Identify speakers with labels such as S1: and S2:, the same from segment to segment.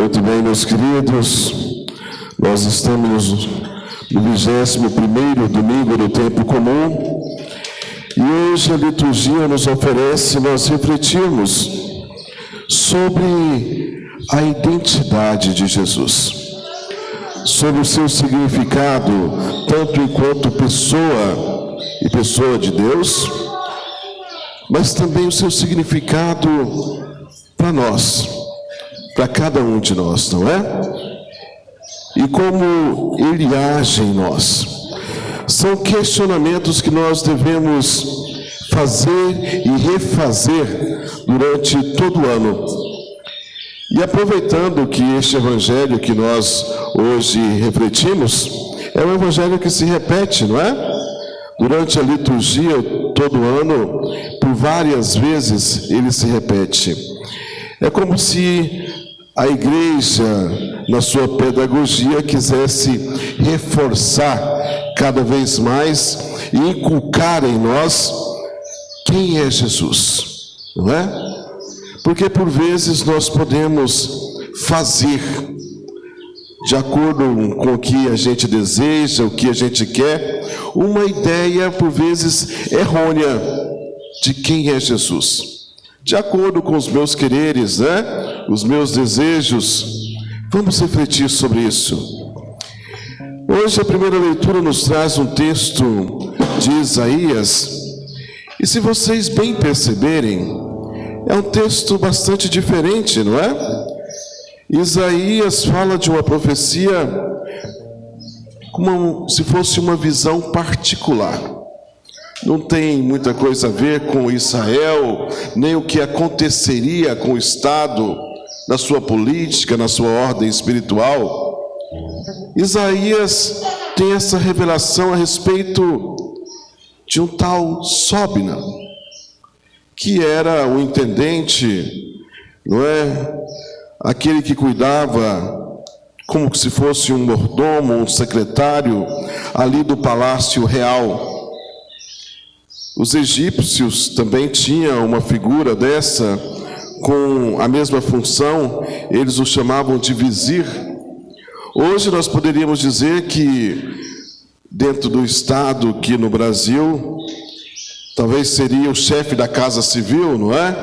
S1: Muito bem, meus queridos, nós estamos no 21º domingo do tempo comum e hoje a liturgia nos oferece nós refletirmos sobre a identidade de Jesus, sobre o seu significado, tanto enquanto pessoa e pessoa de Deus, mas também o seu significado para nós, para cada um de nós, não é? E como ele age em nós. São questionamentos que nós devemos fazer e refazer durante todo o ano. E aproveitando que este evangelho que nós hoje refletimos, é um evangelho que se repete, não é? Durante a liturgia, todo ano, por várias vezes ele se repete. É como se a igreja, na sua pedagogia, quisesse reforçar cada vez mais e inculcar em nós quem é Jesus, não é? Porque por vezes nós podemos fazer de acordo com o que a gente deseja, o que a gente quer, uma ideia por vezes errônea de quem é Jesus. De acordo com os meus quereres, né? Os meus desejos. Vamos refletir sobre isso. Hoje a primeira leitura nos traz um texto de Isaías, e se vocês bem perceberem, é um texto bastante diferente, não é? Isaías fala de uma profecia como se fosse uma visão particular. Não tem muita coisa a ver com Israel, nem o que aconteceria com o Estado, na sua política, na sua ordem espiritual. Isaías tem essa revelação a respeito de um tal Sóbina, que era o intendente, não é? Aquele que cuidava como se fosse um mordomo, um secretário ali do palácio real. Os egípcios também tinham uma figura dessa, com a mesma função, eles o chamavam de vizir. Hoje nós poderíamos dizer que, dentro do Estado aqui no Brasil, talvez seria o chefe da Casa Civil, não é?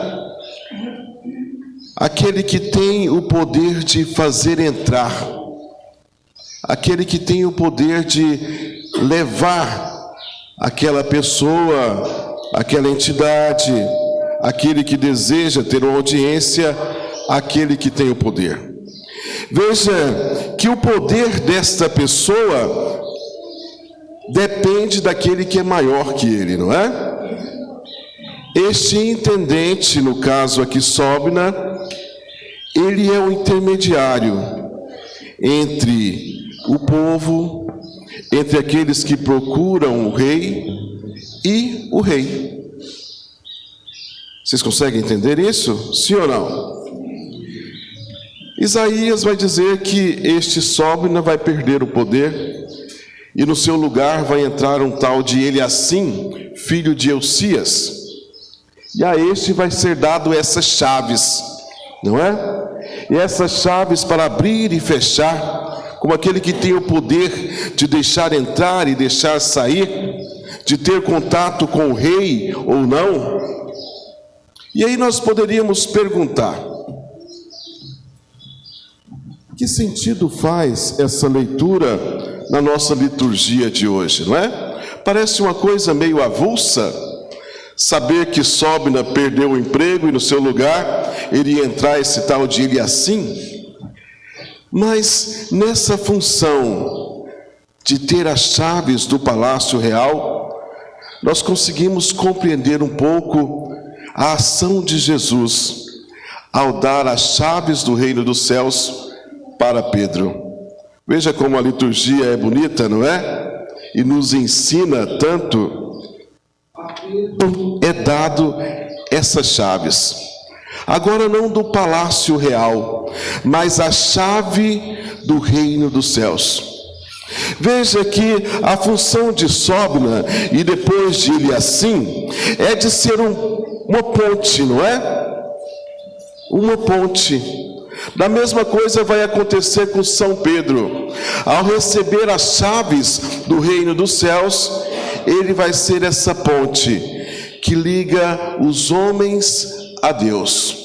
S1: Aquele que tem o poder de fazer entrar, aquele que tem o poder de levar aquela pessoa, aquela entidade, aquele que deseja ter uma audiência, aquele que tem o poder. Veja que o poder desta pessoa depende daquele que é maior que ele, não é? Este intendente, no caso aqui Sóbina, ele é o intermediário entre o povo, entre aqueles que procuram o rei e o rei. Vocês conseguem entender isso? Sim ou não? Isaías vai dizer que este Sóbina vai perder o poder e no seu lugar vai entrar um tal de Eliacim, filho de Eucias. E a este vai ser dado essas chaves, não é? E essas chaves para abrir e fechar, como aquele que tem o poder de deixar entrar e deixar sair, de ter contato com o rei ou não. E aí nós poderíamos perguntar: que sentido faz essa leitura na nossa liturgia de hoje, não é? Parece uma coisa meio avulsa, saber que Sóbina perdeu o emprego e no seu lugar iria entrar esse tal de Eliacim. Mas nessa função de ter as chaves do Palácio Real, nós conseguimos compreender um pouco a ação de Jesus ao dar as chaves do reino dos céus para Pedro. Veja como a liturgia é bonita, não é? E nos ensina tanto. A Pedro é dado essas chaves. Agora não do palácio real, mas a chave do reino dos céus. Veja que a função de Sóbina e depois de Eliacim é de ser uma ponte, não é? Uma ponte Da mesma coisa vai acontecer com São Pedro. Ao receber as chaves do reino dos céus, ele vai ser essa ponte que liga os homens a Deus.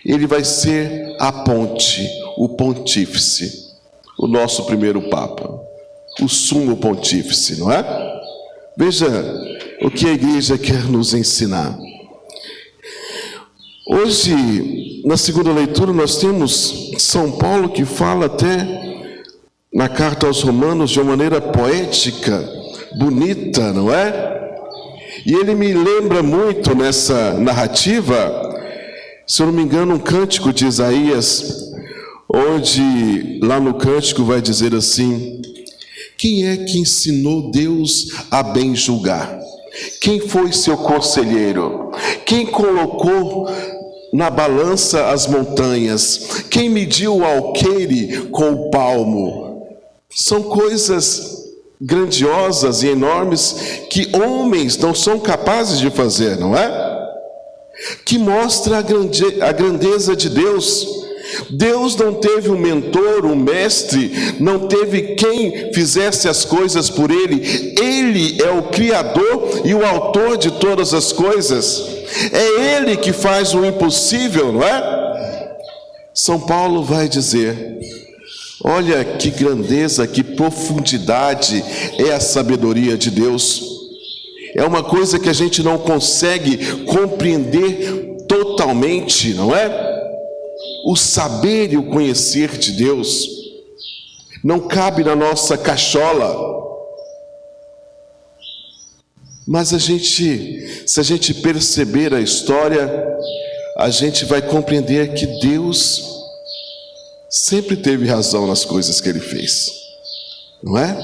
S1: Ele vai ser a ponte, o pontífice, o nosso primeiro Papa, o sumo pontífice, não é? Veja o que a igreja quer nos ensinar. Hoje, na segunda leitura, nós temos São Paulo que fala até na carta aos Romanos de uma maneira poética, bonita, não é? E ele me lembra muito nessa narrativa, se eu não me engano, um cântico de Isaías, onde lá no cântico vai dizer assim: quem é que ensinou Deus a bem julgar? Quem foi seu conselheiro? Quem colocou na balança as montanhas? Quem mediu o alqueire com o palmo? São coisas grandiosas e enormes que homens não são capazes de fazer, não é? Que mostra a grandeza de Deus. Deus não teve um mentor, um mestre, não teve quem fizesse as coisas por ele. Ele é o Criador e o autor de todas as coisas. É Ele que faz o impossível, não é? São Paulo vai dizer: olha que grandeza, que profundidade é a sabedoria de Deus. É uma coisa que a gente não consegue compreender totalmente, não é? O saber e o conhecer de Deus não cabe na nossa cachola. Mas se a gente perceber a história, a gente vai compreender que Deus sempre teve razão nas coisas que Ele fez, não é?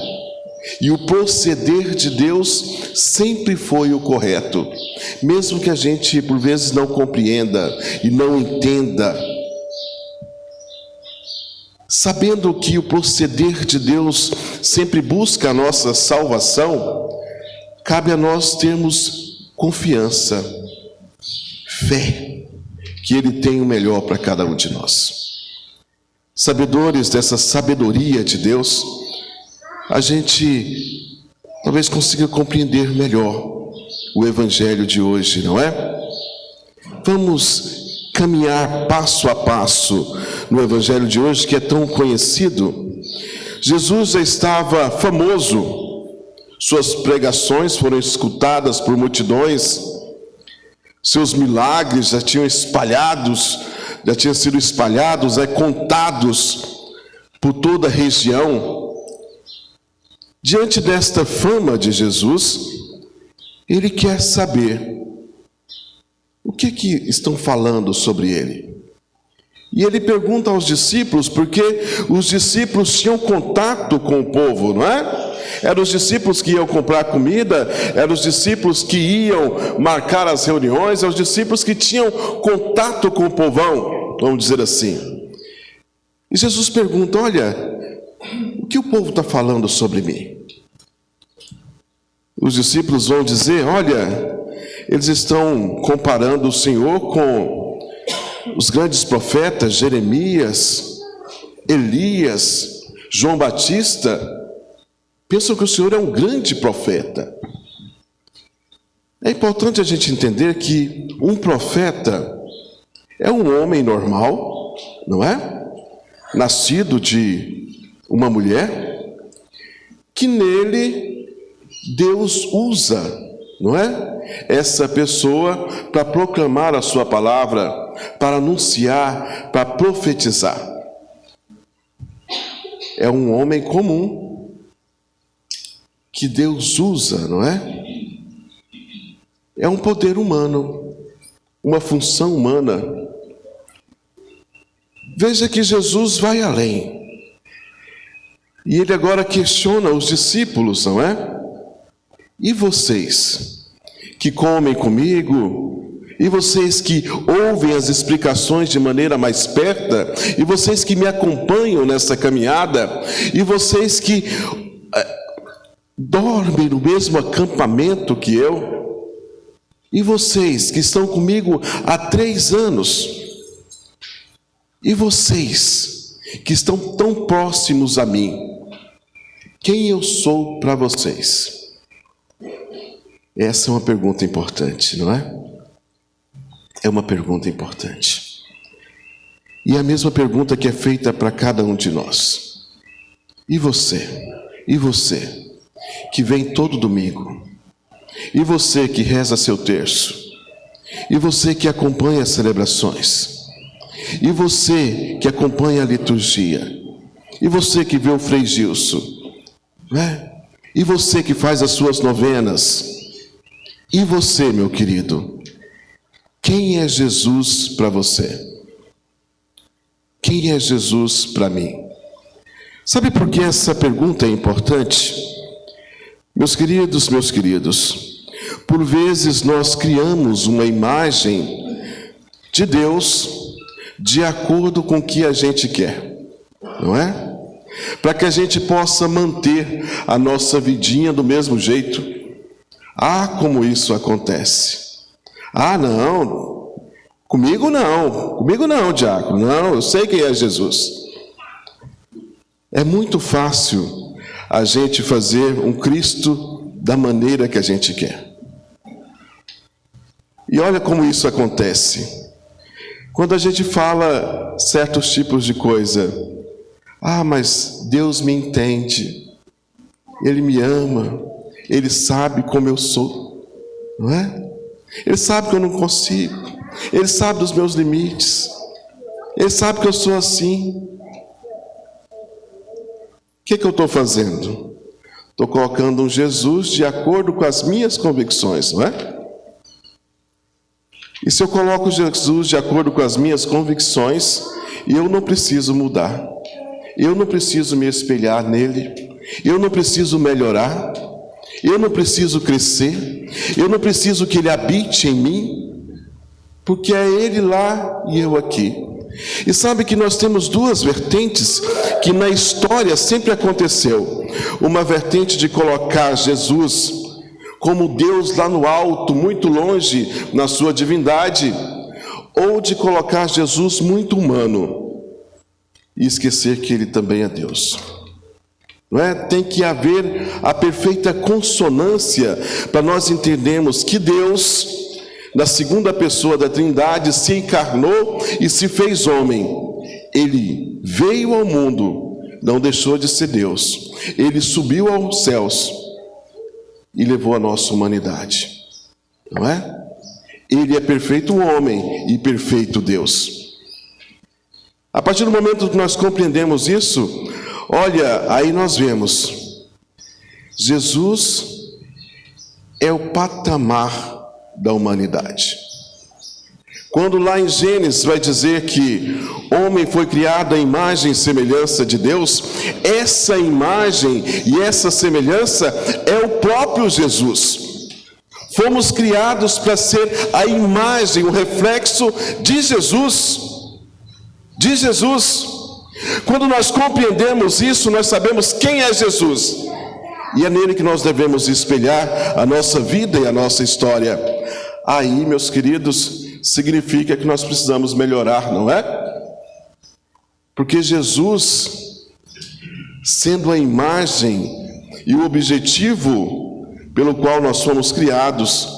S1: E o proceder de Deus sempre foi o correto, mesmo que a gente por vezes não compreenda e não entenda. Sabendo que o proceder de Deus sempre busca a nossa salvação, cabe a nós termos confiança, fé, que Ele tem o melhor para cada um de nós. Sabedores dessa sabedoria de Deus, a gente talvez consiga compreender melhor o Evangelho de hoje, não é? Vamos caminhar passo a passo no Evangelho de hoje, que é tão conhecido. Jesus já estava famoso, suas pregações foram escutadas por multidões, seus milagres já tinham sido espalhados, contados por toda a região. Diante desta fama de Jesus, ele quer saber o que estão falando sobre ele. E ele pergunta aos discípulos, porque os discípulos tinham contato com o povo, não é? Eram os discípulos que iam comprar comida, eram os discípulos que iam marcar as reuniões, eram os discípulos que tinham contato com o povão, vamos dizer assim. E Jesus pergunta: olha, o que o povo está falando sobre mim? Os discípulos vão dizer: olha, eles estão comparando o Senhor com os grandes profetas, Jeremias, Elias, João Batista. Pensam que o Senhor é um grande profeta. É importante a gente entender que um profeta é um homem normal, não é? Nascido de uma mulher, que nele Deus usa, não é? Essa pessoa para proclamar a sua palavra, para anunciar, para profetizar. É um homem comum que Deus usa, não é? É um poder humano, uma função humana. Veja que Jesus vai além. E ele agora questiona os discípulos, não é? E vocês que comem comigo, e vocês que ouvem as explicações de maneira mais perto, e vocês que me acompanham nessa caminhada, e vocês que dormem no mesmo acampamento que eu, e vocês que estão comigo há 3 anos, E vocês, que estão tão próximos a mim, quem eu sou para vocês? Essa é uma pergunta importante, não é? É uma pergunta importante. E a mesma pergunta que é feita para cada um de nós. E você? E você, que vem todo domingo? E você que reza seu terço? E você que acompanha as celebrações? E você que acompanha a liturgia? E você que vê o Frei Gilson? Né? E você que faz as suas novenas? E você, meu querido? Quem é Jesus para você? Quem é Jesus para mim? Sabe por que essa pergunta é importante? Meus queridos, por vezes nós criamos uma imagem de Deus de acordo com o que a gente quer, não é? Para que a gente possa manter a nossa vidinha do mesmo jeito. Ah, como isso acontece! Ah, não, comigo não, diácono, não, eu sei quem é Jesus. É muito fácil a gente fazer um Cristo da maneira que a gente quer. E olha como isso acontece. Quando a gente fala certos tipos de coisa, ah, mas Deus me entende, Ele me ama, Ele sabe como eu sou, não é? Ele sabe que eu não consigo, Ele sabe dos meus limites, Ele sabe que eu sou assim. O que eu estou fazendo? Estou colocando um Jesus de acordo com as minhas convicções, não é? E se eu coloco Jesus de acordo com as minhas convicções, eu não preciso mudar, eu não preciso me espelhar nele, eu não preciso melhorar, eu não preciso crescer, eu não preciso que Ele habite em mim, porque é Ele lá e eu aqui. E sabe que nós temos duas vertentes que na história sempre aconteceu. Uma vertente de colocar Jesus como Deus lá no alto, muito longe na sua divindade, ou de colocar Jesus muito humano e esquecer que Ele também é Deus. Não é? Tem que haver a perfeita consonância para nós entendermos que Deus, na segunda pessoa da Trindade, se encarnou e se fez homem. Ele veio ao mundo, não deixou de ser Deus. Ele subiu aos céus e levou a nossa humanidade. Não é? Ele é perfeito homem e perfeito Deus. A partir do momento que nós compreendemos isso, olha, aí nós vemos, Jesus é o patamar da humanidade. Quando lá em Gênesis vai dizer que homem foi criado à imagem e semelhança de Deus, essa imagem e essa semelhança é o próprio Jesus. Fomos criados para ser a imagem, o reflexo de Jesus. De Jesus. Quando nós compreendemos isso, nós sabemos quem é Jesus. E é nele que nós devemos espelhar a nossa vida e a nossa história. Aí, meus queridos, significa que nós precisamos melhorar, não é? Porque Jesus, sendo a imagem e o objetivo pelo qual nós fomos criados,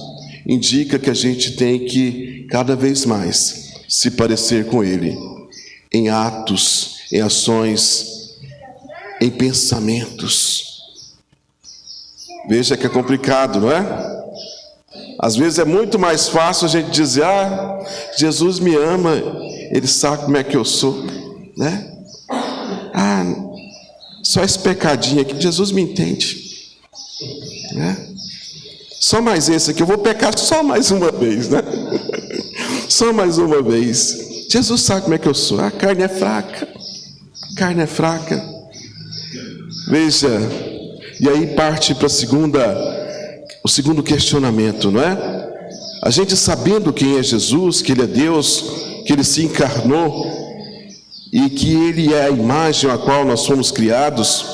S1: indica que a gente tem que cada vez mais se parecer com Ele, em atos, em ações, em pensamentos. Veja que é complicado, não é? Às vezes é muito mais fácil a gente dizer, ah, Jesus me ama, Ele sabe como é que eu sou, né? Ah, só esse pecadinho aqui, Jesus me entende, né? Só mais esse aqui, eu vou pecar só mais uma vez, né? Só mais uma vez. Jesus sabe como é que eu sou, a carne é fraca, carne é fraca. Veja, e aí parte para o segundo questionamento, não é? A gente sabendo quem é Jesus, que Ele é Deus, que Ele se encarnou e que Ele é a imagem a qual nós fomos criados,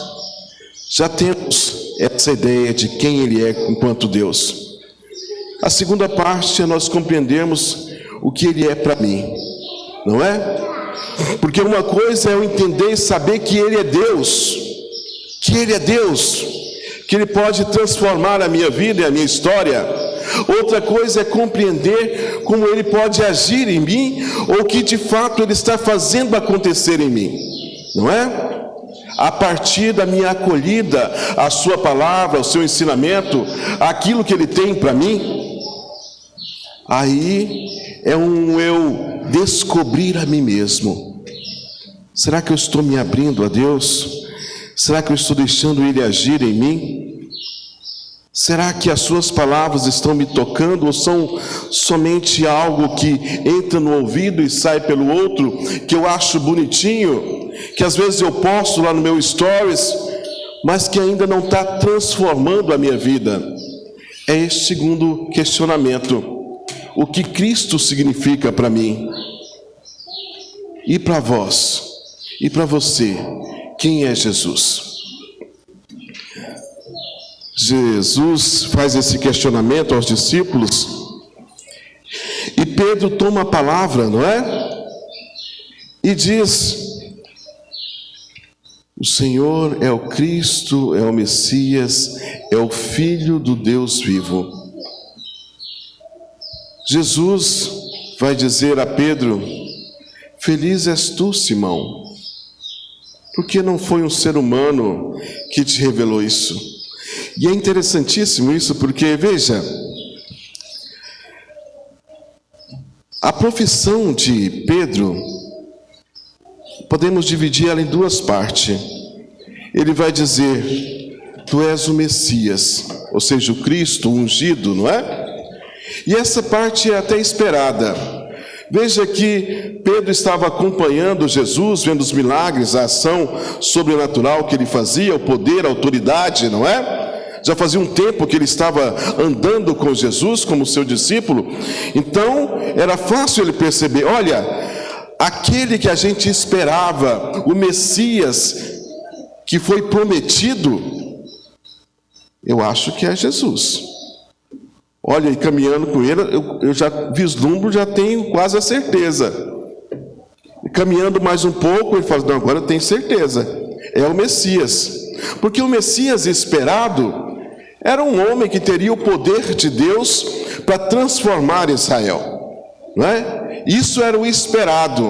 S1: já temos essa ideia de quem Ele é enquanto Deus. A segunda parte é nós compreendermos o que Ele é para mim, não é? Porque uma coisa é eu entender e saber que Ele é Deus, que Ele é Deus, que Ele pode transformar a minha vida e a minha história. Outra coisa é compreender como Ele pode agir em mim, ou que de fato Ele está fazendo acontecer em mim, não é? A partir da minha acolhida à sua palavra, ao seu ensinamento, aquilo que Ele tem para mim, aí é eu descobrir a mim mesmo. Será que eu estou me abrindo a Deus? Será que eu estou deixando Ele agir em mim? Será que as suas palavras estão me tocando, ou são somente algo que entra no ouvido e sai pelo outro, que eu acho bonitinho, que às vezes eu posto lá no meu stories, mas que ainda não está transformando a minha vida? É esse segundo questionamento. O que Cristo significa para mim? E para vós? E para você? Quem é Jesus? Jesus faz esse questionamento aos discípulos, e Pedro toma a palavra, não é? E diz: o Senhor é o Cristo, é o Messias, é o Filho do Deus vivo. Jesus vai dizer a Pedro: feliz és tu, Simão, porque não foi um ser humano que te revelou isso. E é interessantíssimo isso, porque, veja, a profissão de Pedro, podemos dividir ela em duas partes. Ele vai dizer: tu és o Messias, ou seja, o Cristo, o ungido, não é? E essa parte é até esperada. Veja que Pedro estava acompanhando Jesus, vendo os milagres, a ação sobrenatural que ele fazia, o poder, a autoridade, não é? Já fazia um tempo que ele estava andando com Jesus como seu discípulo, então era fácil ele perceber: olha, aquele que a gente esperava, o Messias que foi prometido, eu acho que é Jesus. Olha, e caminhando com ele, eu já vislumbro, já tenho quase a certeza. E caminhando mais um pouco, ele fala: não, agora eu tenho certeza, é o Messias. Porque o Messias esperado era um homem que teria o poder de Deus para transformar Israel, não é? Isso era o esperado,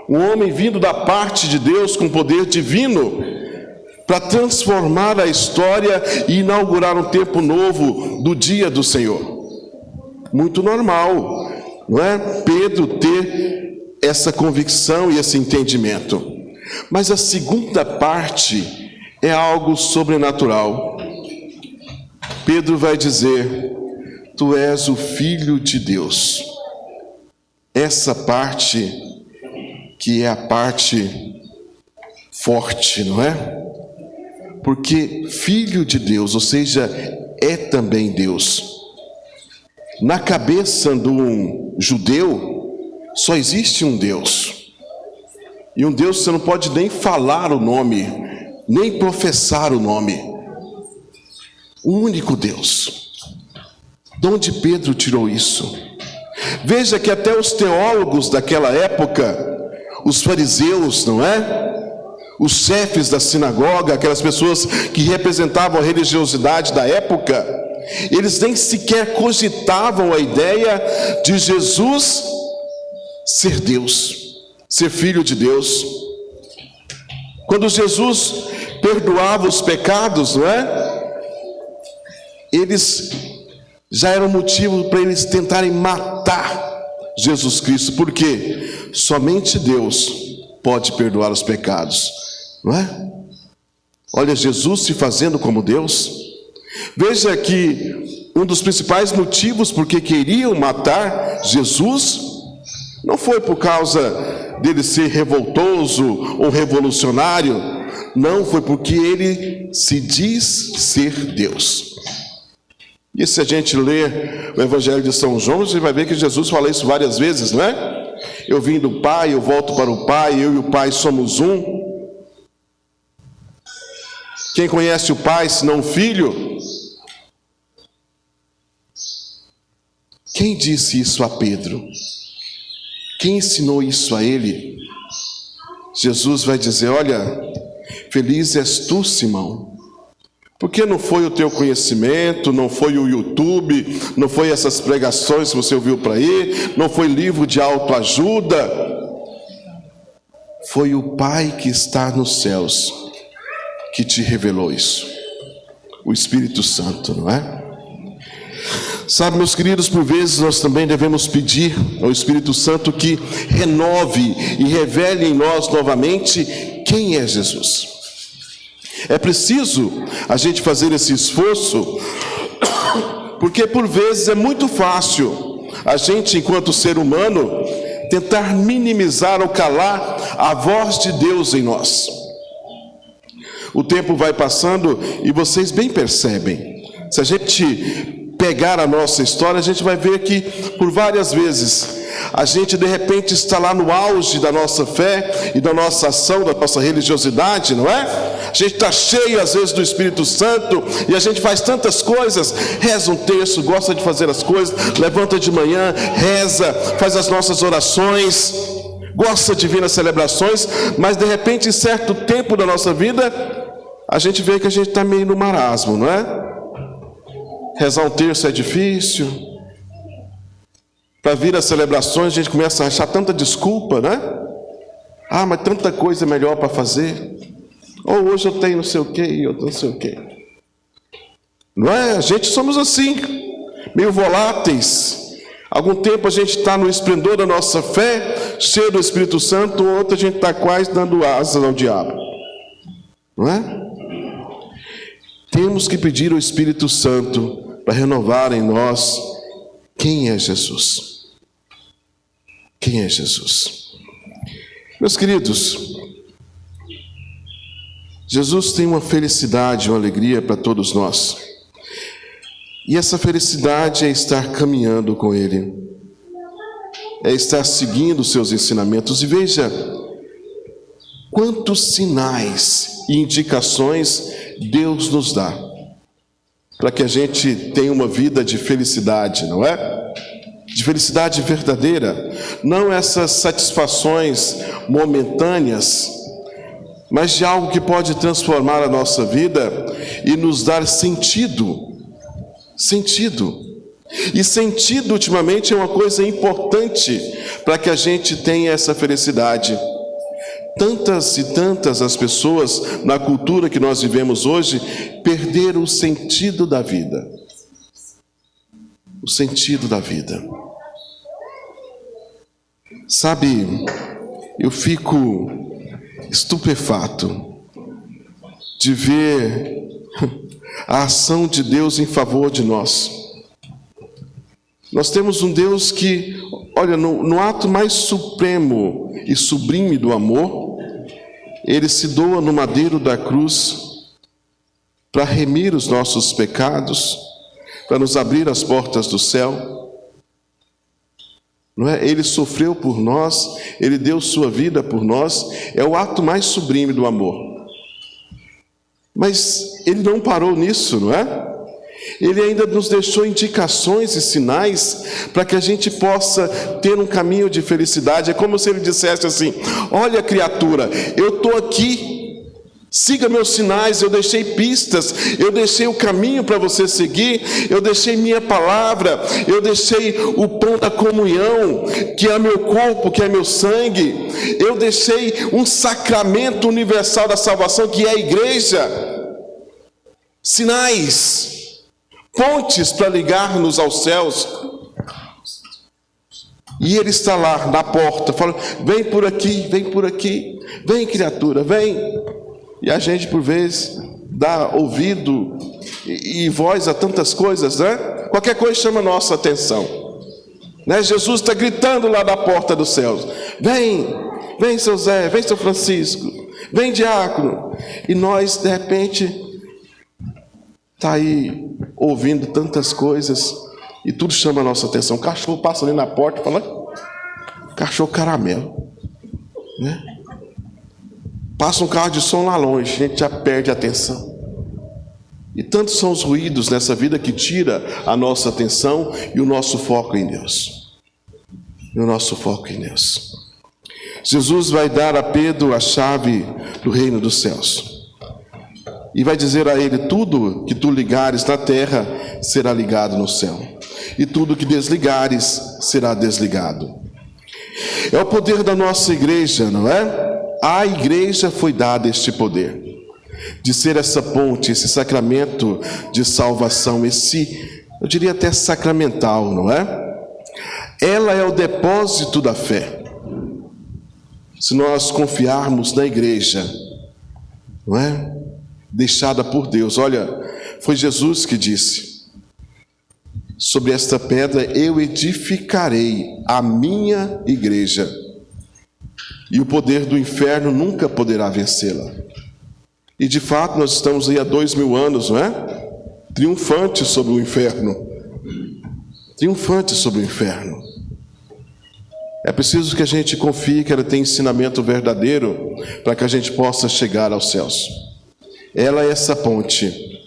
S1: um homem vindo da parte de Deus com poder divino para transformar a história e inaugurar um tempo novo do dia do Senhor. Muito normal, não é? Pedro ter essa convicção e esse entendimento. Mas a segunda parte é algo sobrenatural. Pedro vai dizer: tu és o Filho de Deus. Essa parte que é a parte forte, não é? Porque Filho de Deus, ou seja, é também Deus. Na cabeça de um judeu, só existe um Deus. E um Deus você não pode nem falar o nome, nem professar o nome. Um único Deus. De onde Pedro tirou isso? Veja que até os teólogos daquela época, os fariseus, não é? Os chefes da sinagoga, aquelas pessoas que representavam a religiosidade da época, eles nem sequer cogitavam a ideia de Jesus ser Deus, ser Filho de Deus. Quando Jesus perdoava os pecados, não é? Eles já eram motivo para eles tentarem matar Jesus Cristo. Por quê? Somente Deus pode perdoar os pecados, não é? Olha, Jesus se fazendo como Deus. Veja que um dos principais motivos por que queriam matar Jesus não foi por causa dele ser revoltoso ou revolucionário. Não, foi porque ele se diz ser Deus. E se a gente ler o Evangelho de São João, a gente vai ver que Jesus fala isso várias vezes, não é? Eu vim do Pai, eu volto para o Pai, eu e o Pai somos um. Quem conhece o Pai, senão o Filho? Quem disse isso a Pedro? Quem ensinou isso a ele? Jesus vai dizer: olha, feliz és tu, Simão, porque não foi o teu conhecimento, não foi o YouTube, não foi essas pregações que você ouviu para aí, não foi livro de autoajuda, foi o Pai que está nos céus que te revelou isso, o Espírito Santo, não é? Sabe, meus queridos, por vezes nós também devemos pedir ao Espírito Santo que renove e revele em nós novamente quem é Jesus. É preciso a gente fazer esse esforço, porque por vezes é muito fácil a gente, enquanto ser humano, tentar minimizar ou calar a voz de Deus em nós. O tempo vai passando e vocês bem percebem. Se a gente pegar a nossa história, a gente vai ver que por várias vezes a gente de repente está lá no auge da nossa fé e da nossa ação, da nossa religiosidade, não é? A gente está cheio às vezes do Espírito Santo e a gente faz tantas coisas, reza um terço, gosta de fazer as coisas, levanta de manhã, reza, faz as nossas orações, gosta de vir nas celebrações, mas de repente em certo tempo da nossa vida a gente vê que a gente está meio no marasmo, não é? Rezar um terço é difícil. Para vir às celebrações, a gente começa a achar tanta desculpa, né? Ah, mas tanta coisa melhor para fazer. Ou hoje eu tenho não sei o quê e eu não sei o quê. Não é? A gente somos assim, meio voláteis. Algum tempo a gente está no esplendor da nossa fé, cheio do Espírito Santo, outro a gente está quase dando asas ao diabo. Não é? Temos que pedir ao Espírito Santo para renovar em nós quem é Jesus. Quem é Jesus? Meus queridos, Jesus tem uma felicidade, uma alegria para todos nós. E essa felicidade é estar caminhando com Ele, é estar seguindo os seus ensinamentos. E veja quantos sinais e indicações Deus nos dá para que a gente tenha uma vida de felicidade, não é? De felicidade verdadeira, não essas satisfações momentâneas, mas de algo que pode transformar a nossa vida e nos dar sentido. Sentido. E sentido, ultimamente, é uma coisa importante para que a gente tenha essa felicidade. Tantas e tantas as pessoas na cultura que nós vivemos hoje perderam o sentido da vida. O sentido da vida. Sabe, eu fico estupefato de ver a ação de Deus em favor de nós. Nós temos um Deus que, olha, no ato mais supremo e sublime do amor, Ele se doa no madeiro da cruz para remir os nossos pecados, para nos abrir as portas do céu. Não é? Ele sofreu por nós, Ele deu sua vida por nós, é o ato mais sublime do amor. Mas Ele não parou nisso, não é? Ele ainda nos deixou indicações e sinais para que a gente possa ter um caminho de felicidade. É como se Ele dissesse assim: olha, criatura, eu estou aqui, siga meus sinais, eu deixei pistas, eu deixei o caminho para você seguir, eu deixei minha palavra, eu deixei o pão da comunhão, que é meu corpo, que é meu sangue, eu deixei um sacramento universal da salvação, que é a igreja. Sinais, pontes para ligar-nos aos céus. E Ele está lá na porta, falando: vem por aqui, vem criatura, vem. E a gente por vezes dá ouvido e voz a tantas coisas, né? Qualquer coisa chama a nossa atenção, né? Jesus está gritando lá da porta dos céus: vem seu Zé, vem seu Francisco, vem diácono. E nós de repente está aí ouvindo tantas coisas e tudo chama a nossa atenção. O cachorro passa ali na porta e fala: cachorro caramelo, né? Passa um carro de som lá longe, a gente já perde a atenção. E tantos são os ruídos nessa vida que tira a nossa atenção e o nosso foco em Deus. E o nosso foco em Deus. Jesus vai dar a Pedro a chave do reino dos céus. E vai dizer a ele: tudo que tu ligares na terra será ligado no céu. E tudo que desligares será desligado. É o poder da nossa igreja, não é? À igreja foi dado este poder de ser essa ponte, esse sacramento de salvação, eu diria até sacramental, não é? Ela é o depósito da fé. Se nós confiarmos na igreja, não é? Deixada por Deus. Olha, foi Jesus que disse: sobre esta pedra eu edificarei a minha igreja, e o poder do inferno nunca poderá vencê-la. E de fato nós estamos aí há 2000 anos, não é? Triunfante sobre o inferno. Triunfante sobre o inferno. É preciso que a gente confie que ela tem ensinamento verdadeiro para que a gente possa chegar aos céus. Ela é essa ponte,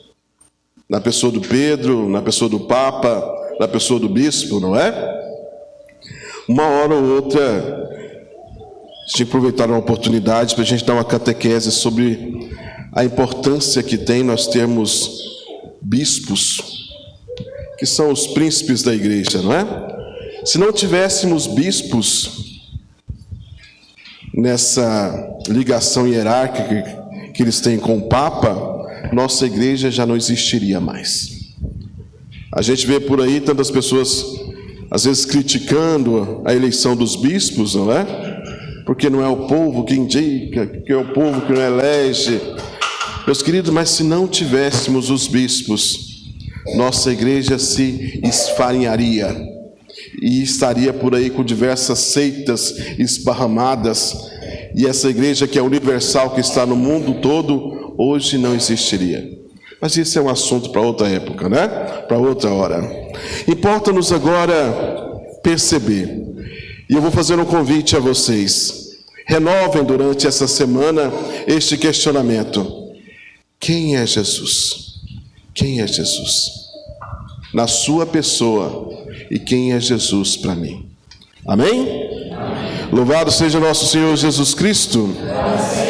S1: na pessoa do Pedro, na pessoa do Papa, na pessoa do Bispo, não é? Uma hora ou outra, a gente tem que aproveitar uma oportunidade para a gente dar uma catequese sobre a importância que tem nós termos bispos, que são os príncipes da igreja, não é? Se não tivéssemos bispos nessa ligação hierárquica que eles têm com o Papa, nossa igreja já não existiria mais. A gente vê por aí tantas pessoas, às vezes, criticando a eleição dos bispos, não é? Porque não é o povo que indica, que é o povo que não elege. Meus queridos, mas se não tivéssemos os bispos, nossa igreja se esfarinharia e estaria por aí com diversas seitas esparramadas, e essa igreja que é universal, que está no mundo todo, hoje não existiria. Mas isso é um assunto para outra época, né? Para outra hora. Importa-nos agora perceber, e eu vou fazer um convite a vocês: renovem durante essa semana este questionamento: quem é Jesus? Quem é Jesus? Na sua pessoa. E quem é Jesus para mim? Amém? Amém. Louvado seja nosso Senhor Jesus Cristo. Amém.